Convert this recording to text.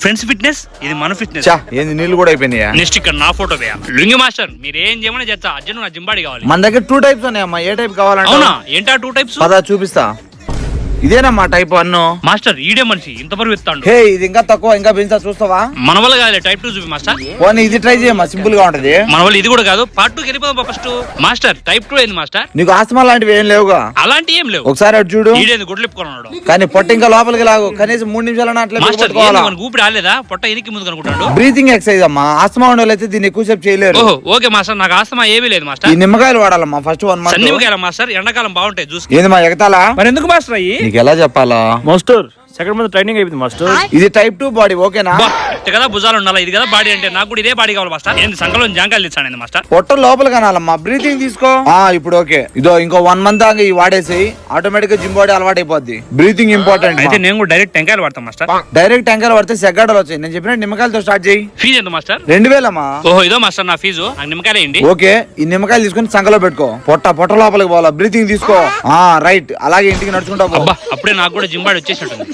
Friends fitness, ఇది మన fitness. ఏంది నీళ్ళు కూడా అయిపోయినాయా? నెక్స్ట్ ఇక్కడ నా ఫోటో వేయాలి. లుంగి మాస్టర్ మీరు ఏం చేయమని చేస్తా. అర్జున్ నా జింబాడి కావాలి. మన దగ్గర 2 టైప్స్ ఉన్నాయమ్మా. ఏ టైప్ కావాలంటే? అవునా, ఏంటా 2 టైప్స్? పదా చూపిస్తా. ఇదేనమ్మా టైప్ 1. మాస్టర్ ఈడే మనిషి ఇంత బరువు ఎత్తాడు. హే ఇది ఇంకా తక్కువ, ఇంకా పెంచా చూస్తావా? మన వల్ల కాదు, టైప్ 2 చూపి మాస్టర్. పోనీ ఇది ట్రై చేయమ్మా, సింపుల్ గా ఉంటది. మన వల్ల ఇది కూడా కాదు, పార్ట్ 2 వెళ్ళిపోదాం ఫస్ట్. మాస్టర్ టైప్ 2 ఏంది మాస్టర్? నీకు ఆస్తమా లాంటివి ఏం లేవుగా? అలాంటి ఏం లేవు. ఒకసారి అటు చూడు. ఈడేది గుడ్లిప్పుకున్నాడు. కానీ పొట్ట ఇంకా లోపలికి లాగు, కనీసం 3 నిమిషాలు అట్లా మాస్టర్ ఊపిరి రాలేదా? పొట్ట ఎనికి ముందు అనుకుంటాడు. బ్రీతింగ్ ఎక్సర్సైజ్ అమ్మా. ఆస్తమా ఉండే వాళ్ళైతే దీన్ని ఎక్కువసేపు చేయలేరు. ఓహో ఓకే మాస్టర్, నాకు ఆస్తమా ఏమీ లేదు మాస్టర్. ఈ నిమ్మకాయలు వాడాలమ్మా ఫస్ట్ 1 మంత్. నిమ్మకాయల మాస్టర్ ఎండాకాలం బాగుంటాయి జ్యూస్. ఏంది మా ఎగతాలా? మరి ఎందుకు మాస్టర్ అయ్యి? నీకు ఎలా చెప్పాలా? మాస్టర్ సెకండ్ మంత్ ట్రైనింగ్ అయిపోయింది మాస్టర్. ఇది టైప్ 2 బాడీ ఓకేనా? కదా భుజాలు ఉండాలి, ఇది కదా బాడీ అంటే. నాకు కూడా ఇదే బాడీ కావాలి మాస్టర్. ఏంది సంకలో జాంకాయలు తెచ్చాను మాస్టర్. పొట్ట లోపల కనాలమ్మా. బ్రీతింగ్ తీసుకో. ఇప్పుడు ఓకే. ఇదో ఇంకో 1 మంత్ దాకా ఈ వాడేసి ఆటోమేటిక్ గా జిమ్ బాడీ అలవాటు అయిపోద్ది. Breathing important. అయితే నేను కూడా డైరెక్ట్ టెంకాయలు వాడతాను మాస్టర్. డైరెక్ట్ టెంకాయలు పడితే సెగ్గడలు వచ్చాయి. నేను చెప్పిన నిమ్మకాయలతో స్టార్ట్ చేయి. ఫీజు ఎంత మాస్టర్? 2000 అమ్మా. ఓహో ఇదో మాస్టర్ నా ఫీజు. నాకు నిమ్మకాయలు వేయండి. ఓకే, ఈ నిమ్మకాయలు తీసుకుని సంకలో పెట్టుకో. పొట్ట లోపలికి పోవాలా. బ్రీతింగ్ తీసుకో. రైట్. అలాగే ఇంటికి నడుచుకుంటా పో. అప్పుడే నాకు కూడా జిమ్ బాడీ వచ్చేసినట్టుంది.